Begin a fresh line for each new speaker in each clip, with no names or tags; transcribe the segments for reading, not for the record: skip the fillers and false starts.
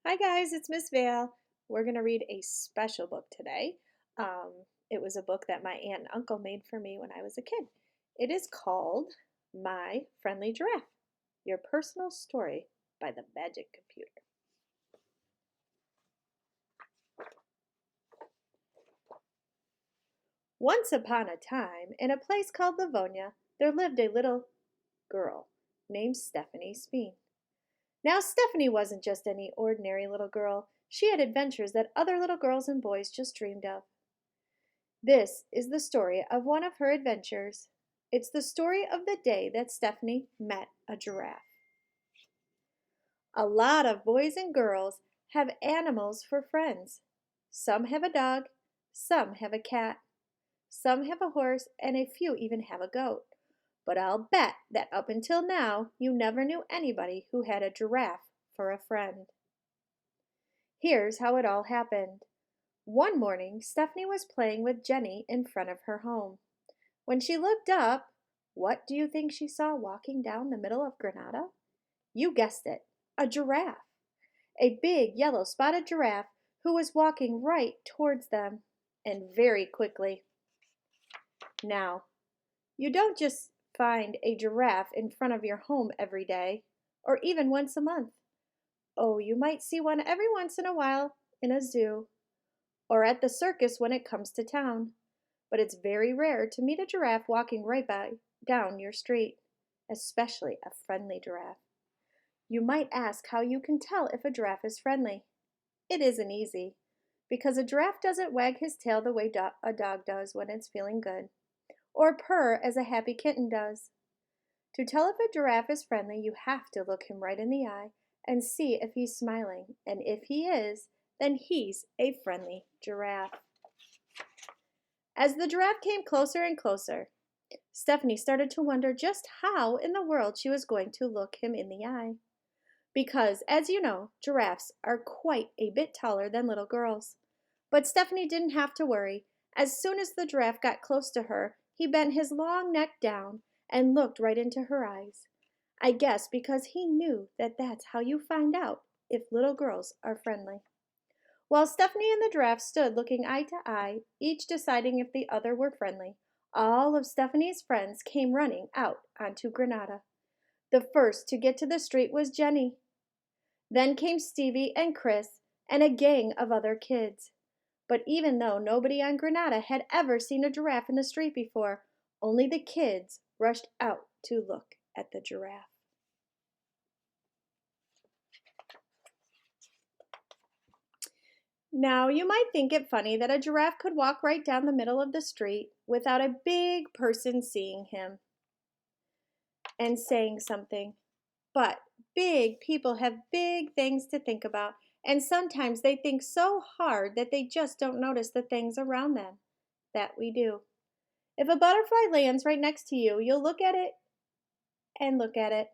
Hi guys, it's Miss Vail. We're going to read a special book today. Um, it was a book that my aunt and uncle made for me when I was a kid. It is called My Friendly Giraffe, Your Personal Story by the Magic Computer. Once upon a time, in a place called Livonia, there lived a little girl named Stephanie Speen. Now, Stephanie wasn't just any ordinary little girl. She had adventures that other little girls and boys just dreamed of. This is the story of one of her adventures. It's the story of the day that Stephanie met a giraffe. A lot of boys and girls have animals for friends. Some have a dog, some have a cat, some have a horse, and a few even have a goat. But I'll bet that up until now, you never knew anybody who had a giraffe for a friend. Here's how it all happened. One morning, Stephanie was playing with Jenny in front of her home. When she looked up, what do you think she saw walking down the middle of Granada? You guessed it, a giraffe. A big yellow spotted giraffe who was walking right towards them, and very quickly. Now, you don't just find a giraffe in front of your home every day, or even once a month. Oh, you might see one every once in a while in a zoo, or at the circus when it comes to town. But it's very rare to meet a giraffe walking right down your street, especially a friendly giraffe. You might ask how you can tell if a giraffe is friendly. It isn't easy, because a giraffe doesn't wag his tail the way a dog does when it's feeling good, or purr as a happy kitten does. To tell if a giraffe is friendly, you have to look him right in the eye and see if he's smiling, and if he is, then he's a friendly giraffe. As the giraffe came closer and closer, Stephanie started to wonder just how in the world she was going to look him in the eye. Because, as you know, giraffes are quite a bit taller than little girls. But Stephanie didn't have to worry. As soon as the giraffe got close to her, he bent his long neck down and looked right into her eyes. I guess because he knew that that's how you find out if little girls are friendly. While Stephanie and the giraffe stood looking eye to eye, each deciding if the other were friendly, all of Stephanie's friends came running out onto Granada. The first to get to the street was Jenny. Then came Stevie and Chris and a gang of other kids. But even though nobody on Granada had ever seen a giraffe in the street before, only the kids rushed out to look at the giraffe. Now, you might think it funny that a giraffe could walk right down the middle of the street without a big person seeing him and saying something. But big people have big things to think about, and sometimes they think so hard that they just don't notice the things around them. That we do. If a butterfly lands right next to you, you'll look at it and look at it.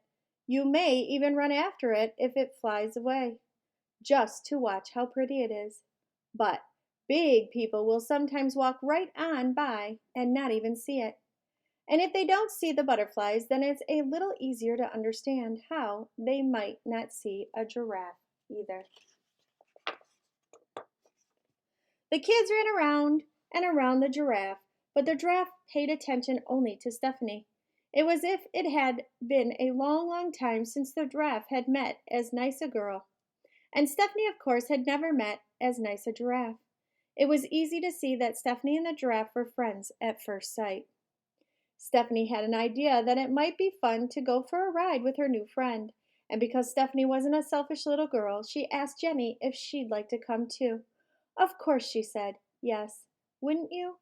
You may even run after it if it flies away, just to watch how pretty it is. But big people will sometimes walk right on by and not even see it. And if they don't see the butterflies, then it's a little easier to understand how they might not see a giraffe either. The kids ran around and around the giraffe, but the giraffe paid attention only to Stephanie. It was as if it had been a long, long time since the giraffe had met as nice a girl. And Stephanie, of course, had never met as nice a giraffe. It was easy to see that Stephanie and the giraffe were friends at first sight. Stephanie had an idea that it might be fun to go for a ride with her new friend, and because Stephanie wasn't a selfish little girl, she asked Jenny if she'd like to come too. Of course, she said, yes. Wouldn't you?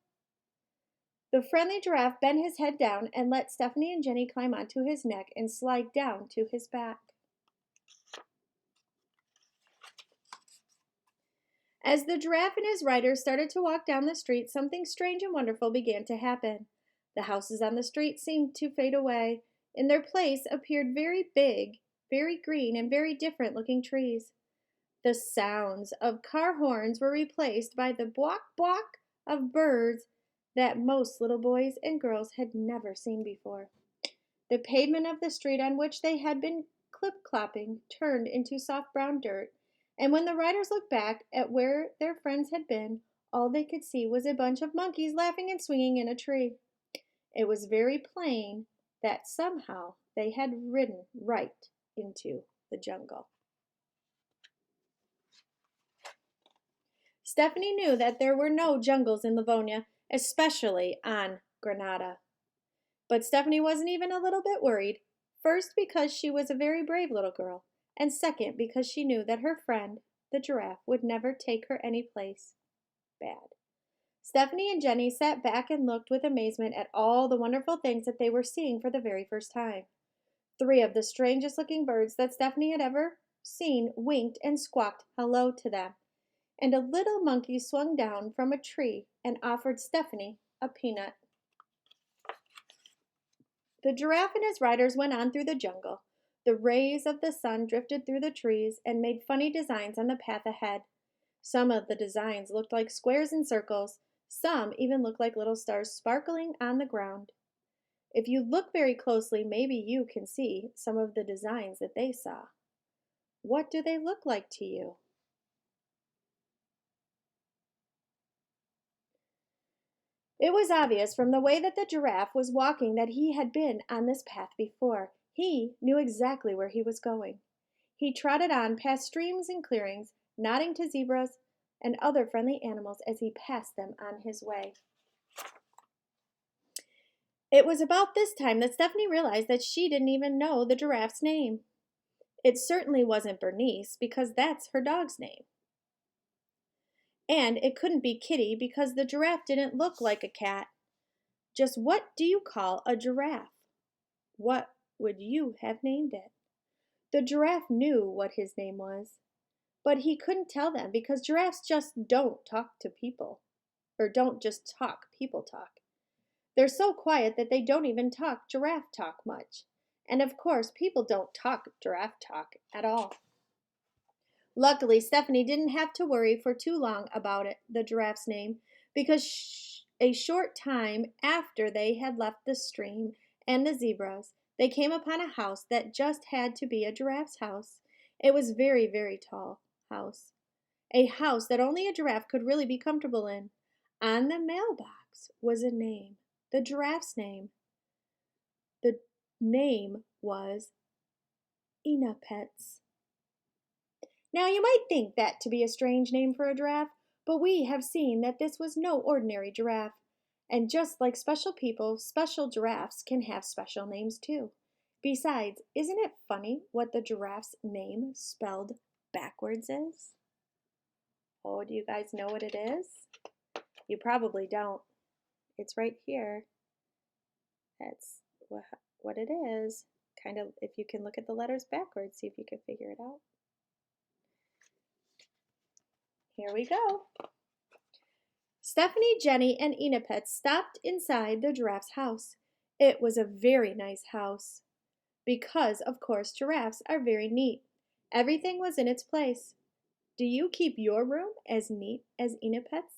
The friendly giraffe bent his head down and let Stephanie and Jenny climb onto his neck and slide down to his back. As the giraffe and his rider started to walk down the street, something strange and wonderful began to happen. The houses on the street seemed to fade away. In their place appeared very big, very green, and very different looking trees. The sounds of car horns were replaced by the bwok bwok of birds that most little boys and girls had never seen before. The pavement of the street on which they had been clip-clopping turned into soft brown dirt, And when the riders looked back at where their friends had been, all they could see was a bunch of monkeys laughing and swinging in a tree. It was very plain that somehow they had ridden right into the jungle. Stephanie knew that there were no jungles in Livonia, especially on Granada. But Stephanie wasn't even a little bit worried. First, because she was a very brave little girl, and second, because she knew that her friend, the giraffe, would never take her any place bad. Stephanie and Jenny sat back and looked with amazement at all the wonderful things that they were seeing for the very first time. 3 of the strangest looking birds that Stephanie had ever seen winked and squawked hello to them, and a little monkey swung down from a tree and offered Stephanie a peanut. The giraffe and his riders went on through the jungle. The rays of the sun drifted through the trees and made funny designs on the path ahead. Some of the designs looked like squares and circles. Some even looked like little stars sparkling on the ground. If you look very closely, maybe you can see some of the designs that they saw. What do they look like to you? It was obvious from the way that the giraffe was walking that he had been on this path before. He knew exactly where he was going. He trotted on past streams and clearings, nodding to zebras and other friendly animals as he passed them on his way. It was about this time that Stephanie realized that she didn't even know the giraffe's name. It certainly wasn't Bernice, because that's her dog's name. And it couldn't be Kitty, because the giraffe didn't look like a cat. Just what do you call a giraffe? What would you have named it? The giraffe knew what his name was, but he couldn't tell them because giraffes just don't talk to people. Or don't just talk, people talk. They're so quiet that they don't even talk giraffe talk much. And of course, people don't talk giraffe talk at all. Luckily, Stephanie didn't have to worry for too long about the giraffe's name, because a short time after they had left the stream and the zebras, they came upon a house that just had to be a giraffe's house. It was a very, very tall house. A house that only a giraffe could really be comfortable in. On the mailbox was a name, the giraffe's name. The name was Inapets. Now, you might think that to be a strange name for a giraffe, but we have seen that this was no ordinary giraffe. And just like special people, special giraffes can have special names too. Besides, isn't it funny what the giraffe's name spelled backwards is? Oh, do you guys know what it is? You probably don't. It's right here. That's what it is. Kind of, if you can look at the letters backwards, see if you can figure it out. Here we go. Stephanie, Jenny, and Enipet stopped inside the giraffe's house. It was a very nice house because, of course, giraffes are very neat. Everything was in its place. Do you keep your room as neat as Enipet's?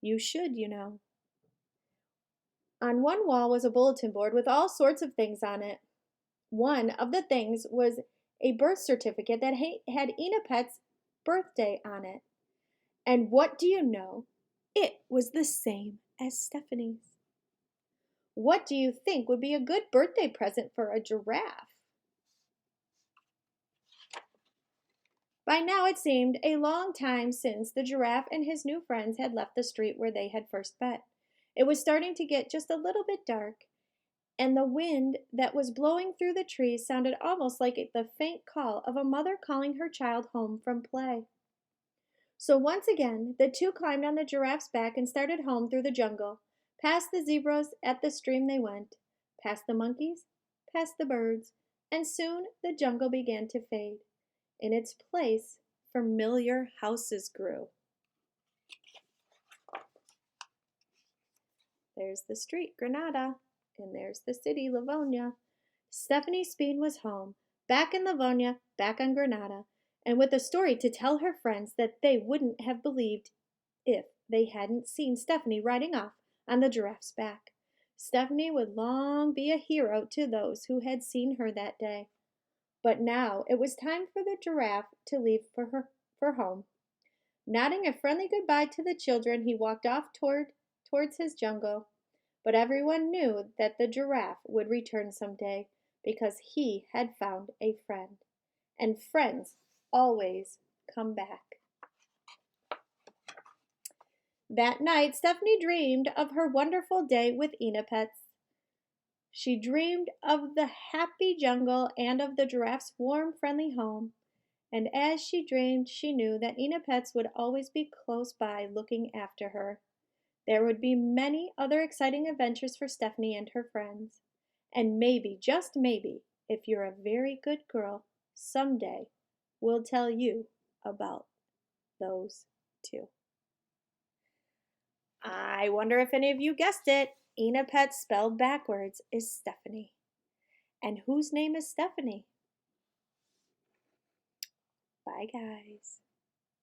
You should, you know. On one wall was a bulletin board with all sorts of things on it. One of the things was a birth certificate that had Enipet's birthday on it. And what do you know? It was the same as Stephanie's. What do you think would be a good birthday present for a giraffe? By now it seemed a long time since the giraffe and his new friends had left the street where they had first met. It was starting to get just a little bit dark, and the wind that was blowing through the trees sounded almost like the faint call of a mother calling her child home from play. So once again, the two climbed on the giraffe's back and started home through the jungle. Past the zebras at the stream they went, past the monkeys, past the birds, and soon the jungle began to fade. In its place, familiar houses grew. There's the street, Granada, and there's the city, Livonia. Stephanie Speen was home, back in Livonia, back on Granada, and with a story to tell her friends that they wouldn't have believed if they hadn't seen Stephanie riding off on the giraffe's back. Stephanie would long be a hero to those who had seen her that day. But now it was time for the giraffe to leave for home. Nodding a friendly goodbye to the children, he walked off towards his jungle. But everyone knew that the giraffe would return someday because he had found a friend. And friends always come back. That night, Stephanie dreamed of her wonderful day with Enapets. She dreamed of the happy jungle and of the giraffe's warm, friendly home. And as she dreamed, she knew that Enapets would always be close by looking after her. There would be many other exciting adventures for Stephanie and her friends. And maybe, just maybe, if you're a very good girl, someday we'll tell you about those too. I wonder if any of you guessed it. Enapet spelled backwards is Stephanie. And whose name is Stephanie? Bye, guys.